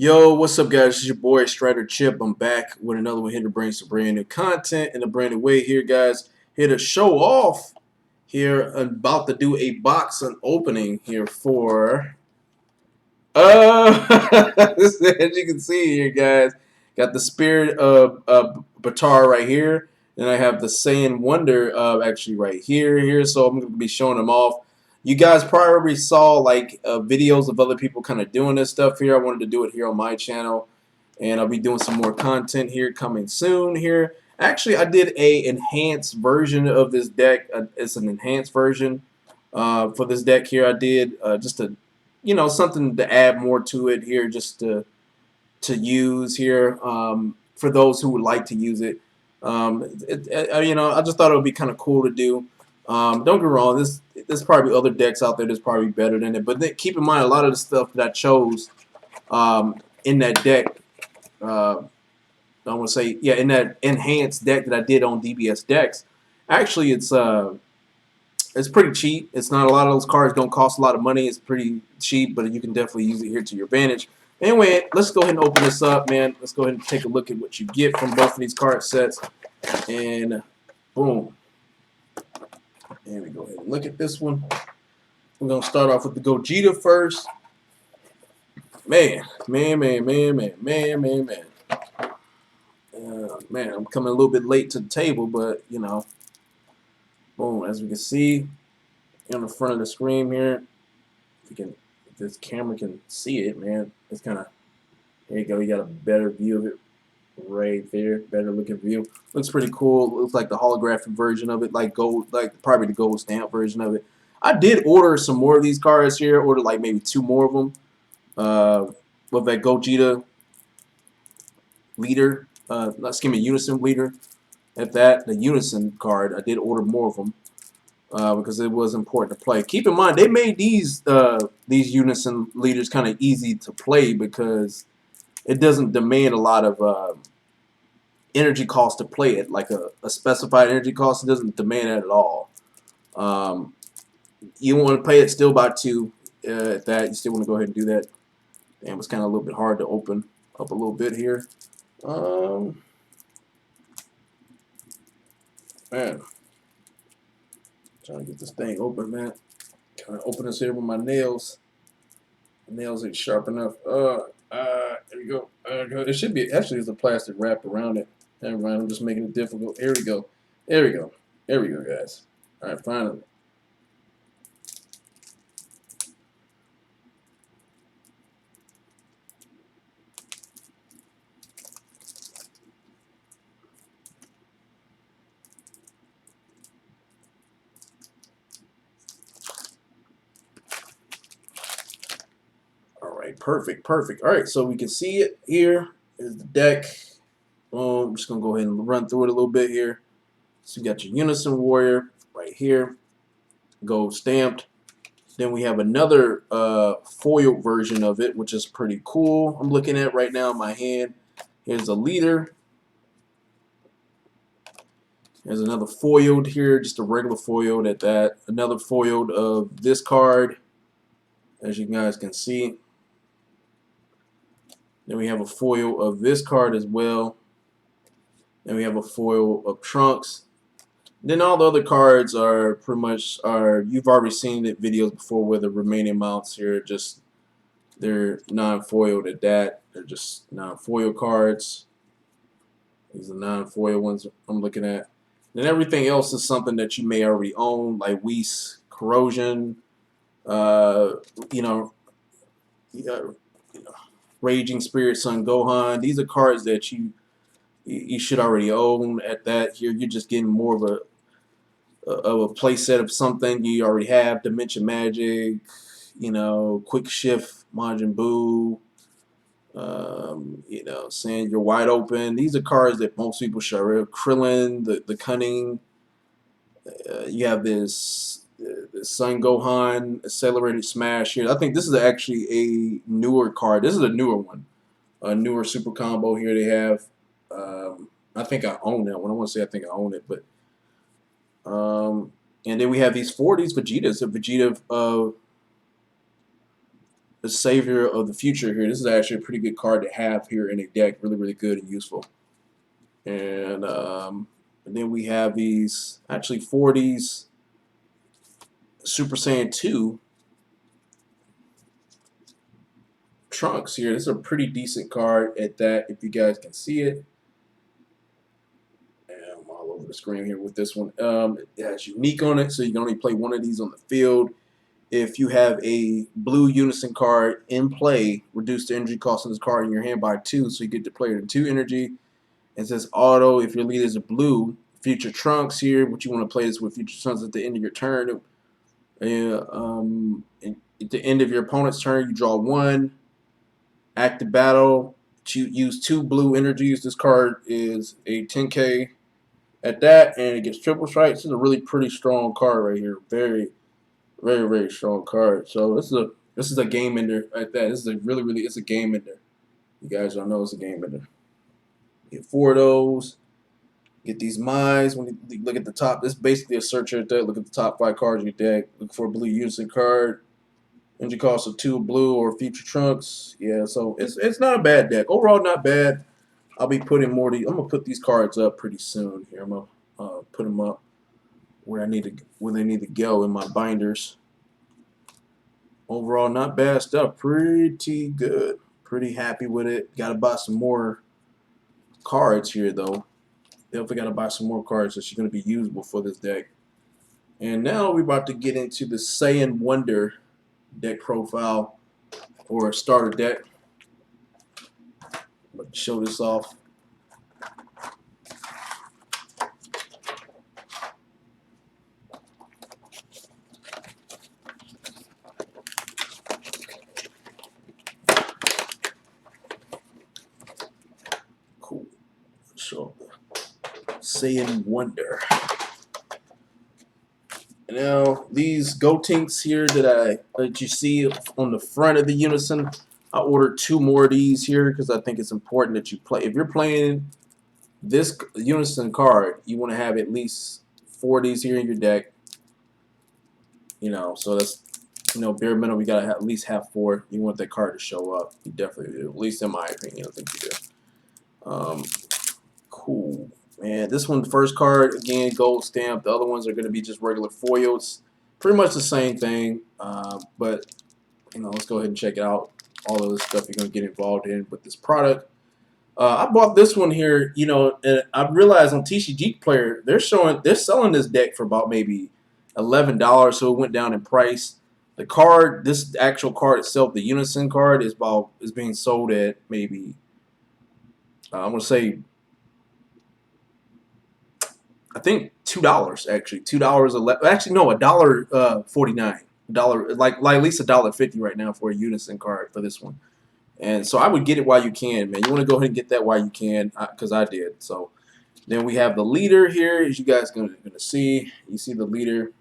Yo, what's up, guys? This is your boy Strider Chip. I'm back with another one here to bring some brand new content in a brand new way here, guys. Here to show off. Here, about to do a box opening here for. As you can see here, guys, got the Spirit of Potara right here, and I have the Saiyan Wonder actually right here. So I'm going to be showing them off. You guys probably saw like videos of other people kind of doing this stuff here. I wanted to do it here on my channel, and I'll be doing some more content here coming soon here. Actually, I did a enhanced version of this deck. It's an enhanced version for this deck here. I did just a something to add more to it here, just to use here for those who would like to use it. I just thought it would be kind of cool to do. Don't get me wrong, there's probably other decks out there that's probably better than it, but then keep in mind a lot of the stuff that I chose in that deck. I want to say, yeah, in that enhanced deck that I did on DBS decks. Actually, it's pretty cheap. It's not a lot of those cards don't cost a lot of money. It's pretty cheap, but you can definitely use it here to your advantage. Anyway, let's go ahead and open this up, man. Let's go ahead and take a look at what you get from both of these card sets. And boom. And we go ahead and look at this one. We're going to start off with the Gogeta first. Man, man, I'm coming a little bit late to the table, but, boom, as we can see on the front of the screen here, if this camera can see it, man, it's kind of, there you go, you got a better view of it right there, better looking view. Looks pretty cool. Looks like the holographic version of it, like gold, like probably the gold stamp version of it. I did order some more of these cards here, ordered like maybe 2 more of them with that Gogeta leader, excuse me, Unison leader. At that, the Unison card, I did order more of them. Because it was important to play. Keep in mind, they made these Unison leaders kind of easy to play because it doesn't demand a lot of energy cost to play it. Like a specified energy cost, it doesn't demand that at all. You want to play it still by 2. At that, you still want to go ahead and do that. And it's kind of a little bit hard to open up a little bit here. Man. Trying to get this thing open, man. Trying to open this here with my nails. My nails ain't sharp enough. There we go. It should be, actually, there's a plastic wrap around it. Never mind, I'm just making it difficult. Here we go. There we go. There we go, guys. All right, finally. Perfect. All right, so we can see it here is the deck. I'm just gonna go ahead and run through it a little bit here. So you got your Unison Warrior right here, gold stamped. Then we have another foil version of it, which is pretty cool. I'm looking at it right now in my hand. Here's a leader. There's another foiled here, just a regular foiled at that. Another foiled of this card, as you guys can see. Then we have a foil of this card as well. Then we have a foil of Trunks. Then all the other cards are pretty much you've already seen the videos before where the remaining mounts here they're non-foiled at that. They're just non-foil cards. These are non-foil ones I'm looking at. Then everything else is something that you may already own, like Whis, Corrosion, you know, Raging Spirit, Son Gohan. These are cards that you should already own at that. Here you're just getting more of a play set of something you already have. Dimension Magic, Quick Shift, Majin Buu, saying you're wide open. These are cards that most people should already have. Krillin, the Cunning. You have this Son Gohan Accelerated Smash here. I think this is actually a newer card. This is a newer one. A newer super combo here they have. I think I own that one. I want to say I think I own it, but and then we have these 40s Vegetas. A Vegeta the savior of the future here. This is actually a pretty good card to have here in a deck. Really, really good and useful. And then we have these, actually 40s Super Saiyan 2 Trunks here. This is a pretty decent card at that, if you guys can see it. And I'm all over the screen here with this one. It has unique on it, so you can only play one of these on the field. If you have a blue unison card in play, reduce the energy cost of this card in your hand by 2, so you get to play it in 2 energy. It says auto, if your leader is a blue, future Trunks here, but you want to play this with future Trunks at the end of your turn. At the end of your opponent's turn, you draw 1. Active battle, use 2 blue energies. This card is a 10k at that, and it gets triple strike. This is a really pretty strong card right here. Very, very, very strong card. So this is a game ender at that. This is a really it's a game ender. You guys don't know it's a game ender. Get 4 of those. Get these mines. When you look at the top, this is basically a searcher deck. Look at the top 5 cards in your deck. Look for a blue unison card. Energy cost of 2 blue or future Trunks. Yeah, so it's not a bad deck. Overall, not bad. I'll be putting more. I'm gonna put these cards up pretty soon. Here, I'm gonna put them up where they need to go in my binders. Overall, not bad stuff. Pretty good. Pretty happy with it. Got to buy some more cards here though. Definitely got to buy some more cards that's going to be usable for this deck. And now we're about to get into the Saiyan Wonder deck profile or starter deck. Let's show this off. Cool. Show Saiyan Wonder. Now these Gotenks here that you see on the front of the Unison, I ordered 2 more of these here because I think it's important that you play. If you're playing this Unison card, you want to have at least 4 of these here in your deck. You know, so that's bare minimum. You gotta at least have 4. You want that card to show up. You definitely do. At least in my opinion, I think you do. Cool. And this one, first card, again, gold stamp. The other ones are going to be just regular foils. Pretty much the same thing, but, let's go ahead and check it out. All of this stuff you're going to get involved in with this product. I bought this one here, and I realized on TCG Player, they're selling this deck for about maybe $11, so it went down in price. The card, this actual card itself, the Unison card, is being sold at maybe, I'm going to say, I think $2 actually. $2.11. Actually, no, $1.49. Like at least $1.50 right now for a Unison card for this one. And so I would get it while you can, man. You want to go ahead and get that while you can, because I did. So then we have the leader here, as you guys are going to see. You see the leader.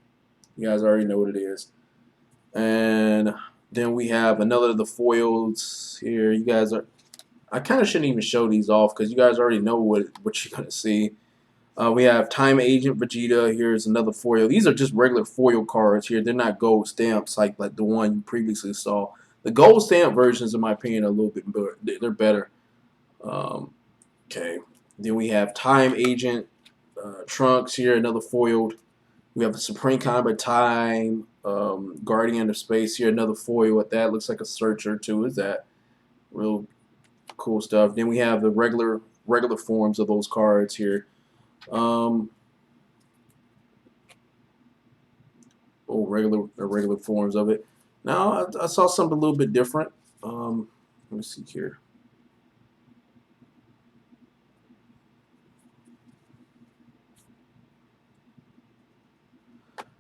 You guys already know what it is. And then we have another of the foils here. You guys are. I kind of shouldn't even show these off because you guys already know what you're going to see. We have Time Agent Vegeta. Here's another foil. These are just regular foil cards here. They're not gold stamps like the one you previously saw. The gold stamp versions, in my opinion, are a little bit better. They're better. Okay. Then we have Time Agent Trunks here, another foiled. We have the Supreme Combat Time Guardian of Space here, another foil with that. Looks like a searcher too. Is that real cool stuff? Then we have the regular forms of those cards here. Regular forms of it. Now I saw something a little bit different. Let me see here.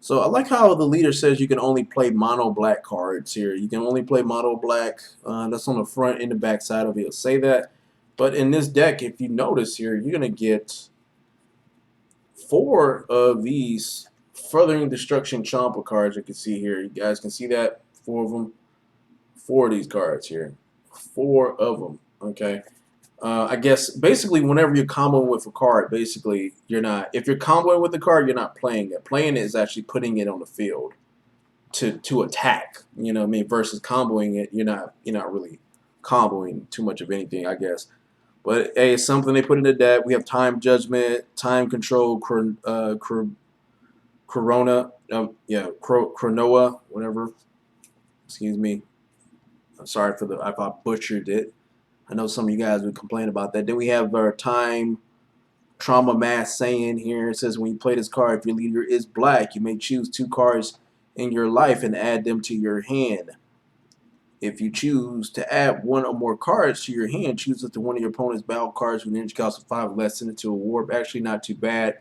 So I like how the leader says you can only play mono black cards here. You can only play mono black. That's on the front and the back side of it. It'll say that. But in this deck, if you notice here, you're gonna get 4 of these Furthering Destruction Champa cards. You can see here. You guys can see that 4 of them. 4 of these cards here. 4 of them. Okay. I guess basically whenever you're comboing with a card, if you're comboing with the card, you're not playing it. Playing it is actually putting it on the field. to attack. You know what I mean? Versus comboing it, you're not really comboing too much of anything, I guess. But hey, it's something they put in the deck. We have time judgment, time control, Corona, Cronoa, whatever. Excuse me. I'm sorry for the if I butchered it. I know some of you guys would complain about that. Then we have our time trauma mass saying here. It says when you play this card, if your leader is black, you may choose 2 cards in your life and add them to your hand. If you choose to add 1 or more cards to your hand, choose it to one of your opponent's battle cards with an energy cost of 5 or less, send it to a warp. Actually, not too bad.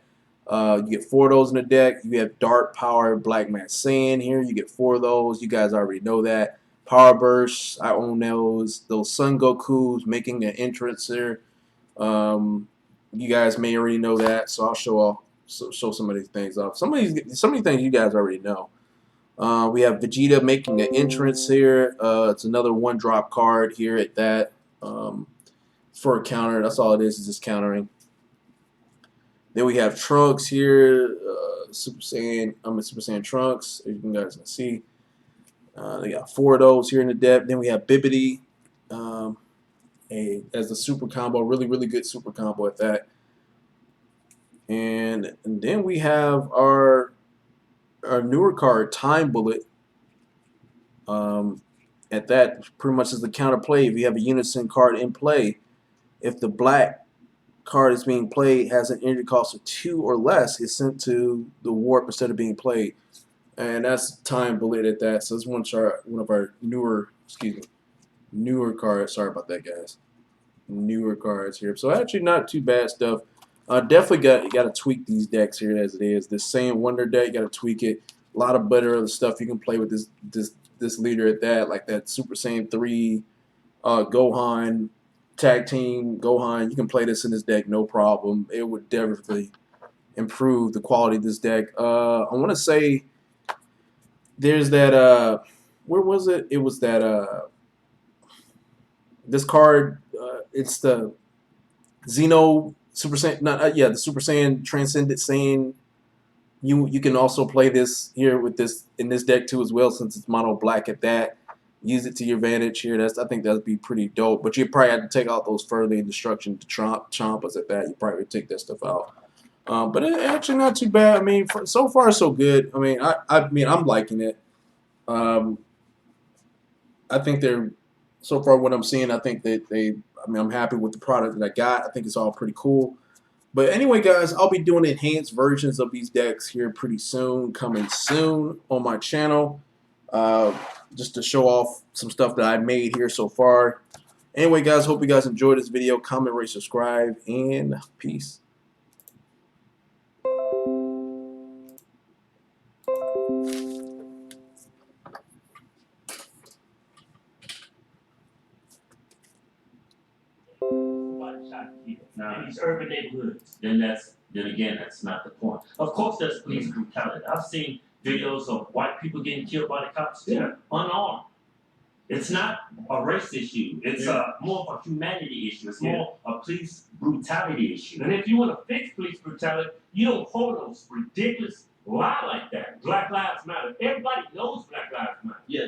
You get 4 of those in the deck. You have Dart, Power, Black Man Saiyan here. You get 4 of those. You guys already know that. Power Bursts, I own those. Those Sun Gokus making an entrance here. You guys may already know that, so I'll show some of these things off. Some of these things you guys already know. We have Vegeta making an entrance here. It's another 1-drop card here at that for a counter. That's all it is just countering. Then we have Trunks here, Super Saiyan. I'm a Super Saiyan Trunks, as you guys can see. They got 4 of those here in the depth. Then we have Bibbidi as the super combo, really good super combo at that. And then we have our newer card, Time Bullet. At that, pretty much is the counter play. If you have a unison card in play, if the black card is being played has an energy cost of 2 or less, it's sent to the warp instead of being played. And that's Time Bullet at that. So this one's one of our newer cards. Sorry about that, guys. Newer cards here. So actually not too bad stuff. Definitely got to tweak these decks here as it is. This Saiyan Wonder deck, you got to tweak it. A lot of better other stuff you can play with this leader at that, like that Super Saiyan 3 Gohan tag team Gohan. You can play this in this deck no problem. It would definitely improve the quality of this deck. I want to say there's that where was it? It was that this card. It's the Xeno Super Saiyan. Not yeah, the Super Saiyan Transcendent Saiyan. You can also play this here with this in this deck too as well, since it's mono black at that. Use it to your advantage here. I think that'd be pretty dope. But you probably have to take out those further destruction to Chompas at that. You probably would take that stuff out. But it actually not too bad. I mean, so far so good. I mean, I'm liking it. Um, I think they're so far what I'm seeing. I think that I mean, I'm happy with the product that I got. I think it's all pretty cool. But anyway, guys, I'll be doing enhanced versions of these decks here pretty soon, coming soon on my channel, just to show off some stuff that I made here so far. Anyway, guys, hope you guys enjoyed this video. Comment, rate, subscribe, and peace. Now, in these urban neighborhoods, then again, that's not the point. Of course, there's police brutality. I've seen videos of white people getting killed by the cops, unarmed. It's not a race issue. It's more of a humanity issue. It's more a police brutality issue. And if you want to fix police brutality, you don't hold those ridiculous lie like that. Black Lives Matter. Everybody knows Black Lives Matter. Yeah.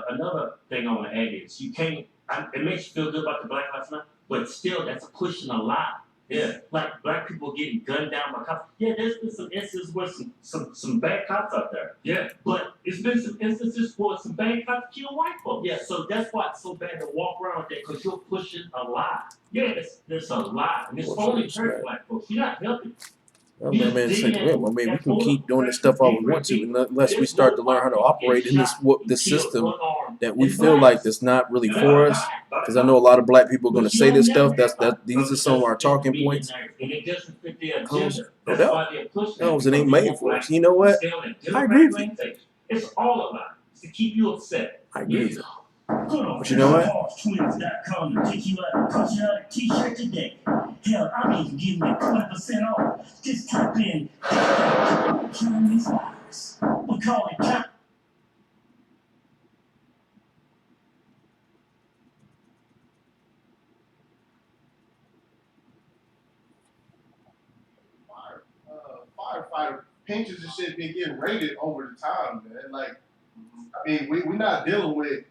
Another thing I want to add is you can't. It makes you feel good about the Black Lives Matter, but still, that's pushing a lie. Yeah, like black people getting gunned down by cops. Yeah, there's been some instances where some bad cops out there. Yeah, but it's been some instances where some bad cops kill white folks. Yeah, so that's why it's so bad to walk around with that, because you're pushing a lie. Yeah, there's a lie, and it's only hurting black folks. You're not helping. Well, man, we can keep doing this stuff all we want to, unless we start to learn how to operate in this system that we feel like that's not really for us. Because I know a lot of black people are going to say this stuff. These are some of our talking points. No doubt. No, it ain't made for us. You know what? I agree with you. It's all a lie. It's to keep you upset. I agree with you. But you know what? Twins.com to take you out and punch you out a t-shirt today. Hell, I'm even giving you 20% off. Just type in Chinese virus. We call it China. Firefighter pensions and shit been getting rated over the time, man. Like, I mean, we not dealing with.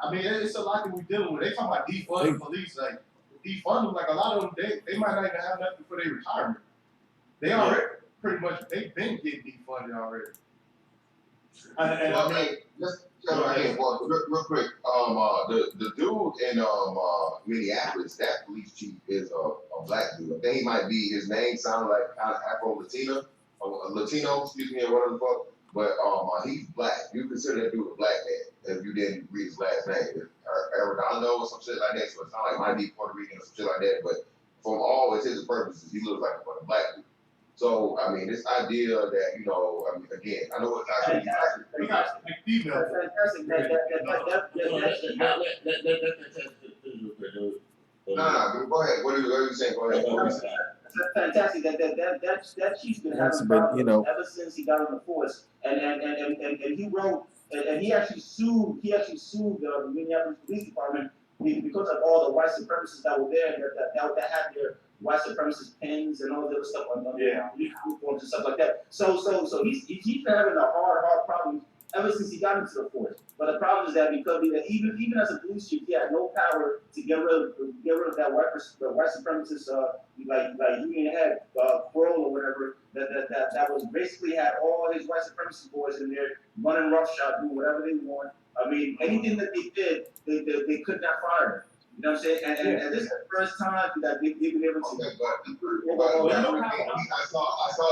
I mean, it's a lot that we dealing with. They talking about defunding police, like defund them. Like a lot of them, they might not even have nothing for their retirement. They already pretty much they've been getting defunded already. Well, I mean, let's jump right in. Well, real quick. The dude in Minneapolis, that police chief is a black dude. I think he might be. His name sounded like kind of Afro Latino, Latino. Excuse me, or whatever the fuck. But he's black. You consider that dude a black man if you didn't read his last name, Arredondo or some shit like that. So it sounds like might be Puerto Rican or some shit like that. But from all intents and purposes, he looks like a black dude. So I mean, this idea that I mean, again, I know what We got female. No, go ahead. What are you saying? Go ahead. Fantastic. That chief's been having problems ever since he got on the force, and he wrote and he actually sued the Minneapolis Police Department because of all the white supremacists that were there that had their white supremacist pins and all the other stuff on police uniforms and stuff like that. So he's been having a hard problem ever since he got into the force. But the problem is that because even as a police chief, he had no power to get rid of that white supremacist like union head Kroll or whatever that was basically had all his white supremacist boys in there running roughshod, doing whatever they want. I mean, anything that they did, they could not fire him. You know what I'm saying? And this is the first time that they've been able to. I saw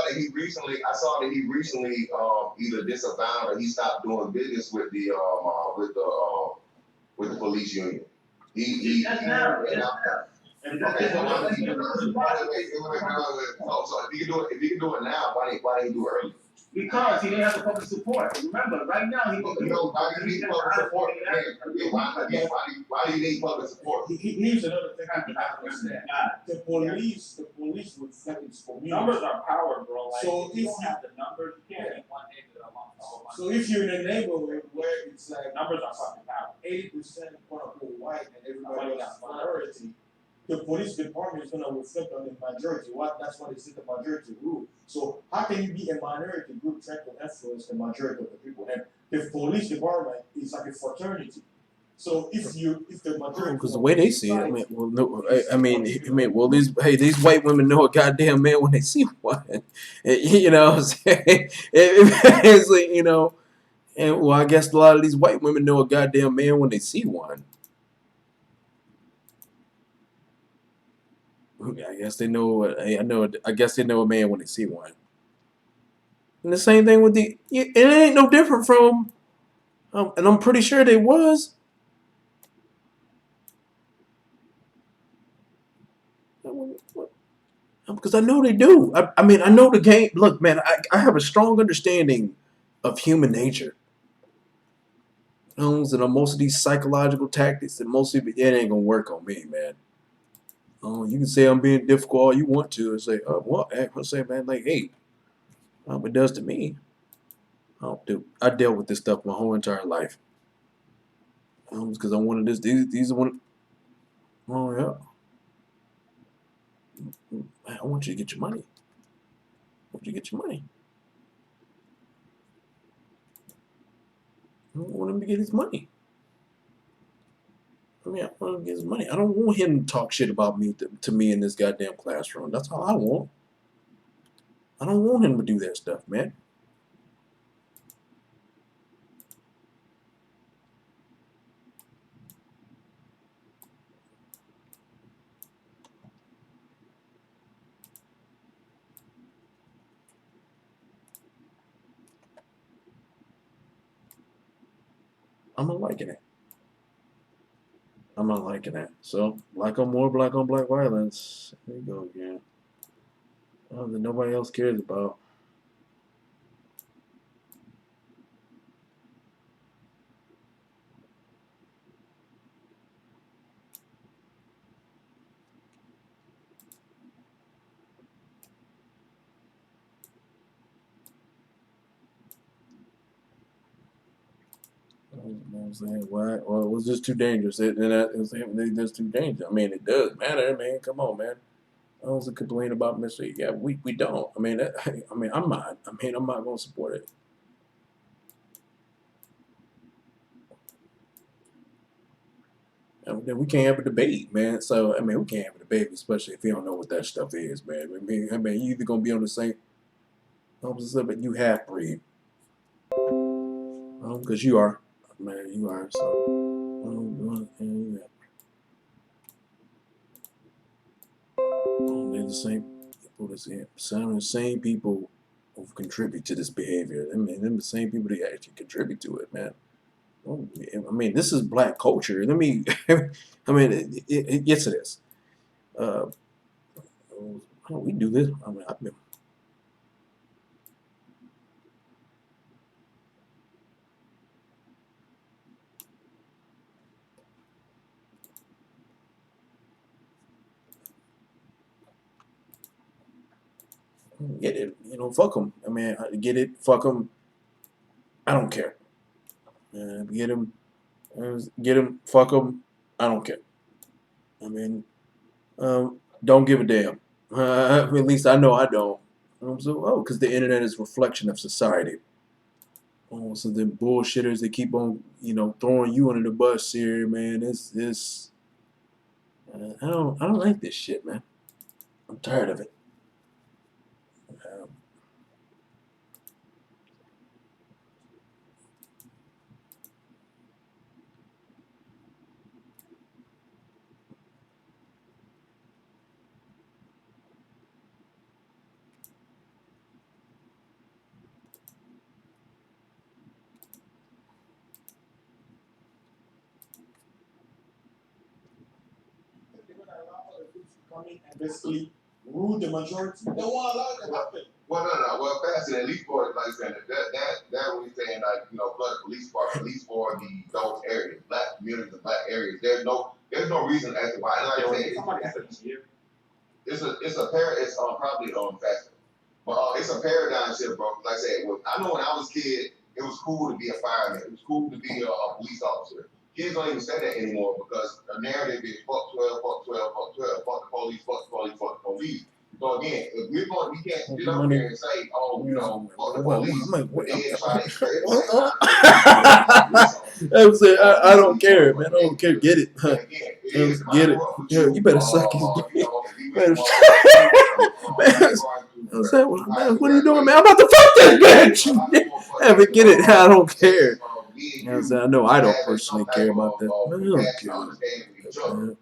that he recently either disavowed or he stopped doing business with the police union. So if he can do it now, why didn't he do it earlier? Because he didn't have the public support. Remember, right now he why do you need public support? Why do you need public support? Here's another thing I can understand. The police would focus community. Numbers are power, bro. Like, So if you don't have the numbers, you can't make one neighborhood alone. So if you're in a neighborhood where it's like Numbers are fucking power. 80% quote unquote white and everybody else minority, the police department is gonna reflect on the majority. That's why they say the majority rule. So how can you be a minority group trying to influence the majority of the people? And the police department is like a fraternity. So if the majority, because the way they see it, I mean, well, no, well, these white women know a goddamn man when they see one. You know what I'm saying? It's like, and well, I guess a lot of these white women know a goddamn man when they see one. I guess they know. I guess they know a man when they see one. And the same thing with it ain't no different from, and I'm pretty sure they was. Because I know they do. I mean, I know the game. Look, man, I have a strong understanding of human nature. And most of these psychological tactics, and most of it ain't gonna work on me, man. You can say I'm being difficult all you want to, and say, what? I'll say, man, like, hey, it does to me. Dude, I dealt with this stuff my whole entire life. Because I wanted this. These are one. Oh yeah. I want you to get your money. I want you to get your money. I want him to get his money. I want him to get his money. I don't want him to talk shit about me to me in this goddamn classroom. That's all I want. I don't want him to do that stuff, man. I'm not liking it. I'm not liking that. So, black on black violence. There you go again. That nobody else cares about. I was saying, why? Well, it was just too dangerous. That's too dangerous. I mean, it does matter, man. Come on, man. I was complain about Mr. Yeah, we don't. I mean, I mean, I'm not. I mean, I'm not going to support it. And then we can't have a debate, man. So I mean, we can't have a debate, especially if you don't know what that stuff is, man. I mean, you either gonna be on the same opposite, but you half breed, because you are, man. You are. So yeah. They're the same people. Some of the same people who contribute to this behavior. I mean, them the same people that actually contribute to it, man. Oh, I mean, this is black culture. Let me. I mean, yes, it is. Uh, we do this. I mean, I've been. Get it, fuck them. I mean, I get it, fuck them. I don't care. Get them, fuck them. I don't care. I mean, don't give a damn. At least I know I don't. So, because the internet is a reflection of society. Oh, so the bullshitters that keep on, throwing you under the bus here, man. I don't like this shit, man. I'm tired of it. Um, They're gonna allow other groups to come in and basically rule the majority. They won't allow it to happen. Well, no. Well, faster at least for like I said, that when you're saying like flood police department, at least for those areas, black communities and black areas. There's no reason as to why. And like I said, it's probably faster. But it's a paradigm shift, bro. Like I said, I know when I was a kid, it was cool to be a fireman. It was cool to be a police officer. Kids don't even say that anymore because the narrative is fuck 12, fuck 12, fuck 12, fuck the police, fuck the police, fuck the police. So again, if we can't get up here and say, oh, fuck the police, but then try to explain I don't care, man. I don't care. Get it. Get it. You better suck his dick. Man, what are you doing, man? I'm about to fuck this bitch. Yeah, but get it. I don't care. I know I don't personally care about that. I don't care.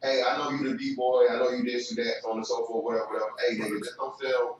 Hey, I know you the B boy, I know you this, you that, so on and so forth, whatever. Hey, nigga, just don't sell